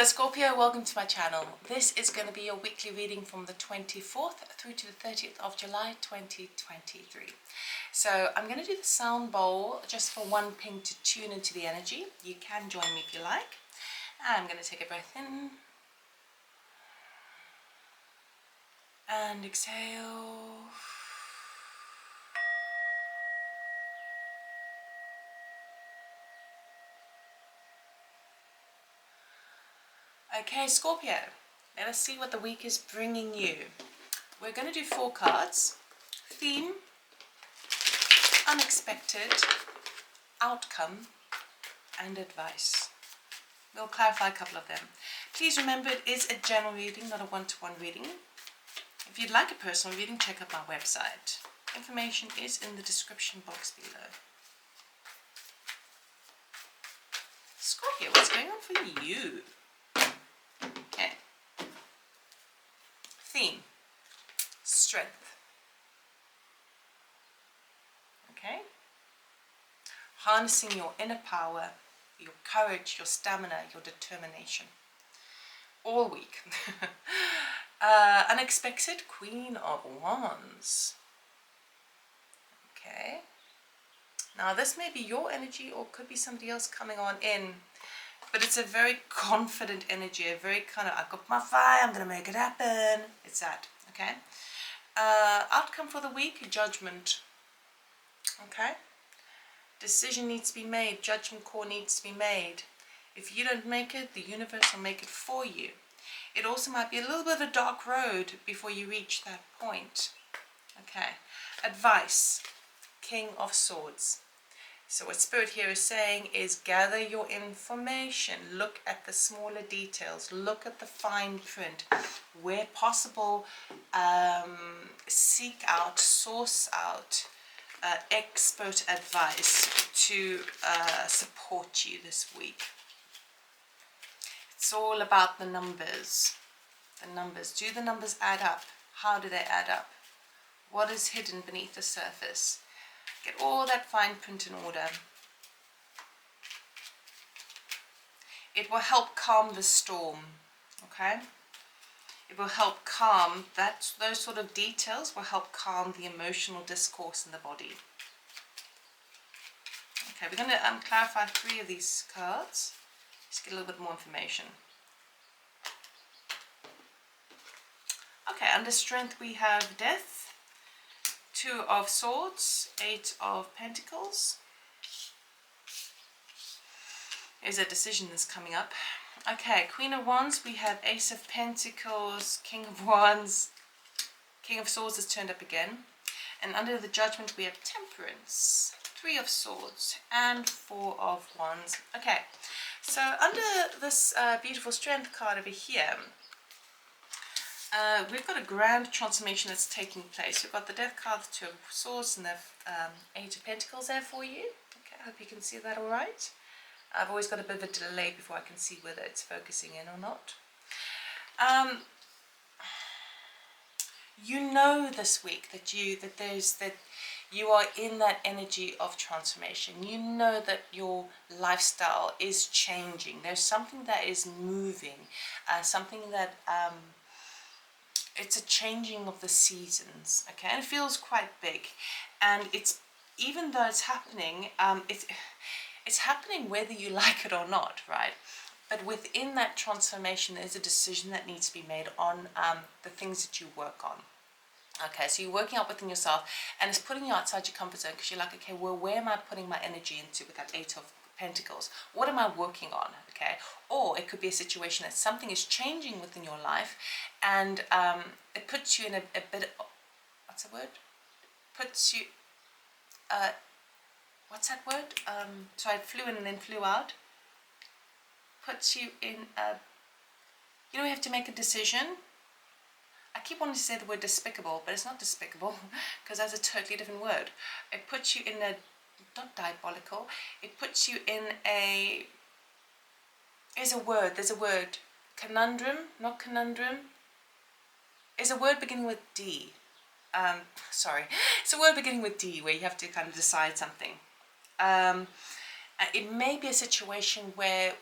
Hello Scorpio, welcome to my channel. This is going to be your weekly reading from the 24th through to the 30th of July 2023. So I'm going to do the sound bowl just for one ping to tune into the energy. You can join me if you like. I'm going to take a breath in and exhale. Okay, Scorpio, let us see what the week is bringing you. We're going to do 4 cards. Theme, unexpected, outcome, and advice. We'll clarify a couple of them. Please remember it is a general reading, not a one-to-one reading. If you'd like a personal reading, check out my website. Information is in the description box below. Scorpio, what's going on for you? Okay. Theme, strength. Okay. Harnessing your inner power, your courage, your stamina, your determination. All week. Unexpected, Queen of Wands. Okay. Now this may be your energy or could be somebody else coming on in. But it's a very confident energy, a very kind of, I've got my fire, I'm going to make it happen. It's that, okay? Outcome for the week, judgment. Okay? Decision needs to be made, judgment call needs to be made. If you don't make it, the universe will make it for you. It also might be a little bit of a dark road before you reach that point. Okay? Advice, King of Swords. So what Spirit here is saying is gather your information, look at the smaller details, look at the fine print, where possible, seek out, source out expert advice to support you this week. It's all about the numbers. The numbers. Do the numbers add up? How do they add up? What is hidden beneath the surface? Get all that fine print in order. It will help calm the storm, okay? It will help calm, those sort of details will help calm the emotional discourse in the body. Okay, we're going to clarify 3 of these cards. Just get a little bit more information. Okay, under strength we have death. 2 of Swords, 8 of Pentacles. There's a decision that's coming up. Okay, Queen of Wands, we have Ace of Pentacles, King of Wands, King of Swords has turned up again. And under the Judgment we have Temperance, 3 of Swords, and 4 of Wands. Okay, so under this beautiful Strength card over here, we've got a grand transformation that's taking place. We've got the Death card, the 2 of Swords, and the 8 of Pentacles there for you. Okay, I hope you can see that all right. I've always got a bit of a delay before I can see whether it's focusing in or not. You know this week that you are in that energy of transformation. You know that your lifestyle is changing. There's something that is moving, something that it's a changing of the seasons, okay? And it feels quite big, and it's, even though it's happening, it's happening whether you like it or not, right? But within that transformation, there's a decision that needs to be made on the things that you work on. Okay, so you're working out within yourself, and it's putting you outside your comfort zone, because you're like, okay, well, where am I putting my energy into with that 8 of Pentacles? What am I working on? Okay, or it could be a situation that something is changing within your life, and it puts you in a bit of, what's the word? Puts you, what's that word? So I flew in and then flew out. Puts you in a, you know, you have to make a decision. I keep wanting to say the word despicable, but it's not despicable, because that's a totally different word. It puts you in a, not diabolical, it puts you in a, there's a word, conundrum, not conundrum. There's a word beginning with D. It's a word beginning with D, where you have to kind of decide something. It may be a situation where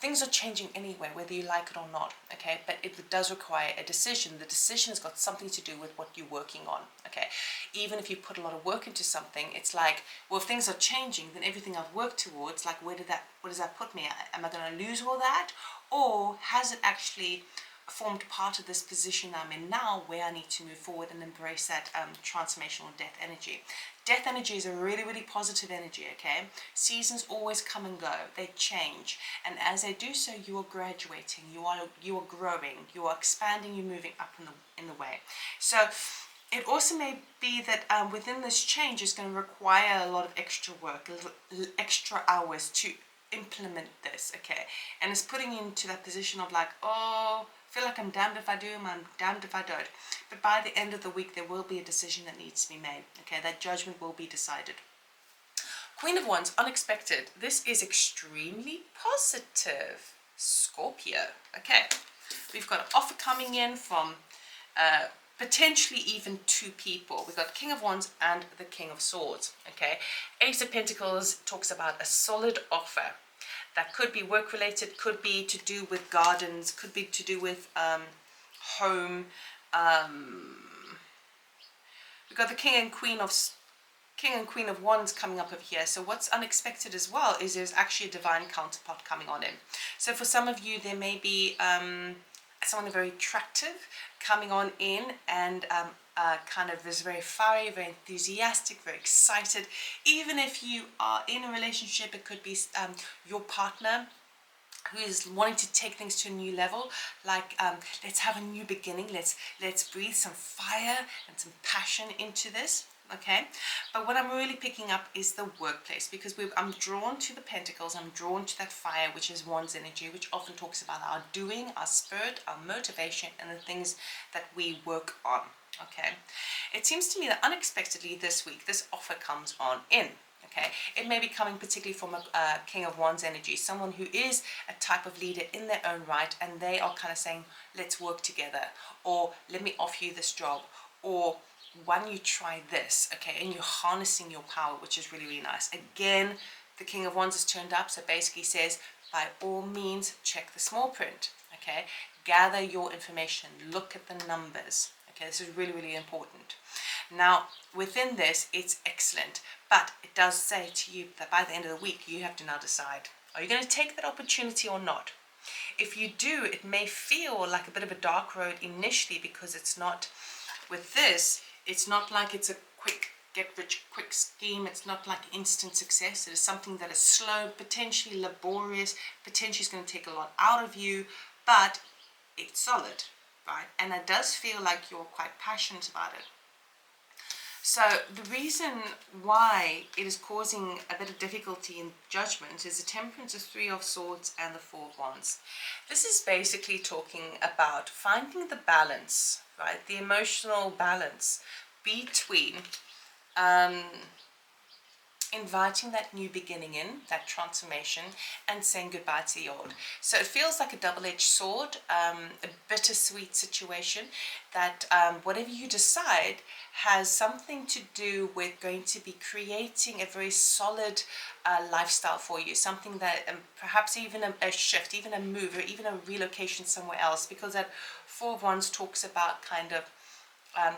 things are changing anyway, whether you like it or not, okay? But it does require a decision. The decision has got something to do with what you're working on, okay? Even if you put a lot of work into something, it's like, well, if things are changing, then everything I've worked towards, like, what does that put me at? Am I going to lose all that? Or has it actually formed part of this position I'm in now, where I need to move forward and embrace that transformational death energy? Death energy is a really, really positive energy, okay? Seasons always come and go, they change, and as they do so, you are graduating, you are growing, you are expanding, you're moving up in the way. So it also may be that within this change is going to require a lot of extra work, extra hours to implement this, okay? And it's putting you into that position of like, oh, I feel like I'm damned if I do, I'm damned if I don't. But by the end of the week, there will be a decision that needs to be made, okay? That judgment will be decided. Queen of Wands, unexpected. This is extremely positive. Scorpio, okay? We've got an offer coming in from potentially even two people. We've got King of Wands and the King of Swords, okay? Ace of Pentacles talks about a solid offer. That could be work related, could be to do with gardens, could be to do with home. We've got the King and Queen of Wands coming up over here. So what's unexpected as well is there's actually a divine counterpart coming on in. So for some of you, there may be someone very attractive coming on in, and kind of is very fiery, very enthusiastic, very excited. Even if you are in a relationship, it could be your partner who is wanting to take things to a new level, like let's have a new beginning, let's breathe some fire and some passion into this, okay? But what I'm really picking up is the workplace, because I'm drawn to the Pentacles, I'm drawn to that fire, which is Wands energy, which often talks about our doing, our spirit, our motivation, and the things that we work on, okay? It seems to me that unexpectedly this week, this offer comes on in. Okay, it may be coming particularly from a King of Wands energy, someone who is a type of leader in their own right, and they are kind of saying, let's work together, or let me offer you this job, or why don't you try this, okay? And you're harnessing your power, which is really, really nice. Again, the King of Wands has turned up, so basically says, by all means, check the small print, okay? Gather your information, look at the numbers, okay? This is really, really important. Now, within this, it's excellent, but it does say to you that by the end of the week, you have to now decide, are you going to take that opportunity or not? If you do, it may feel like a bit of a dark road initially, because it's not, with this, it's not like it's a quick get-rich-quick scheme. It's not like instant success. It is something that is slow, potentially laborious, potentially is going to take a lot out of you, but it's solid, right? And it does feel like you're quite passionate about it. So the reason why it is causing a bit of difficulty in judgment is the Temperance, the Three of Swords, and the Four of Wands. This is basically talking about finding the balance, right? The emotional balance between inviting that new beginning in, that transformation, and saying goodbye to the old. So it feels like a double-edged sword, a bittersweet situation, that whatever you decide has something to do with going to be creating a very solid lifestyle for you, something that perhaps even a shift, even a move, or even a relocation somewhere else, because that Four of Wands talks about kind of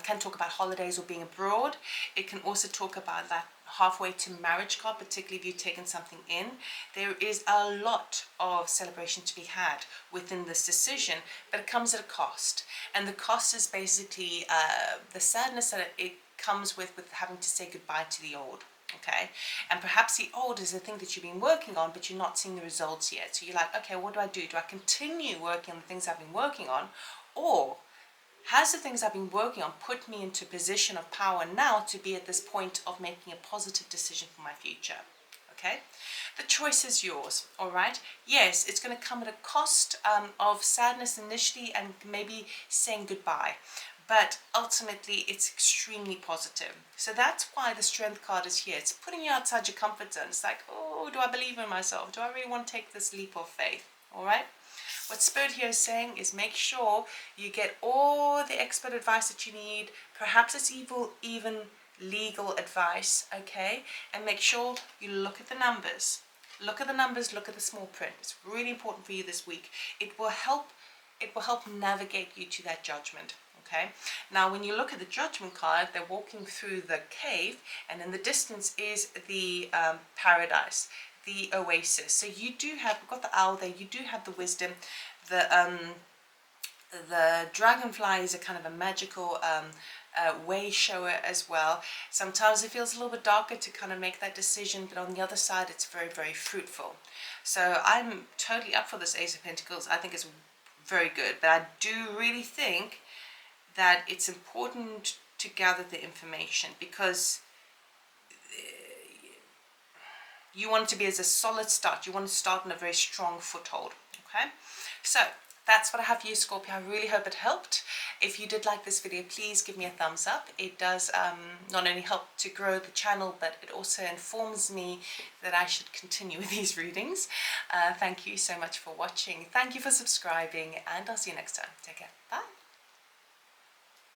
can talk about holidays or being abroad. It can also talk about that halfway to marriage card, particularly if you've taken something in. There is a lot of celebration to be had within this decision, but it comes at a cost. And the cost is basically the sadness that it comes with having to say goodbye to the old. Okay, and perhaps the old is the thing that you've been working on, but you're not seeing the results yet. So you're like, okay, what do? Do I continue working on the things I've been working on, or has the things I've been working on put me into a position of power now to be at this point of making a positive decision for my future? Okay, the choice is yours. All right, yes, it's going to come at a cost of sadness initially, and maybe saying goodbye, but ultimately it's extremely positive. So that's why the Strength card is here. It's putting you outside your comfort zone. It's like, oh, do I believe in myself? Do I really want to take this leap of faith? All right, what Spirit here is saying is make sure you get all the expert advice that you need. Perhaps it's even legal advice, okay? And make sure you look at the numbers. Look at the numbers, look at the small print. It's really important for you this week. It will help navigate you to that judgment. Okay, now when you look at the judgment card, they're walking through the cave, and in the distance is the paradise, the oasis. So you do have, we've got the owl there, you do have the wisdom. The dragonfly is a kind of a magical way shower as well. Sometimes it feels a little bit darker to kind of make that decision, but on the other side it's very, very fruitful. So I'm totally up for this Ace of Pentacles. I think it's very good, but I do really think that it's important to gather the information, because you want it to be as a solid start. You want to start on a very strong foothold. Okay, so that's what I have for you, Scorpio. I really hope it helped. If you did like this video, please give me a thumbs up. It does not only help to grow the channel, but it also informs me that I should continue with these readings. Thank you so much for watching. Thank you for subscribing, and I'll see you next time. Take care. Bye.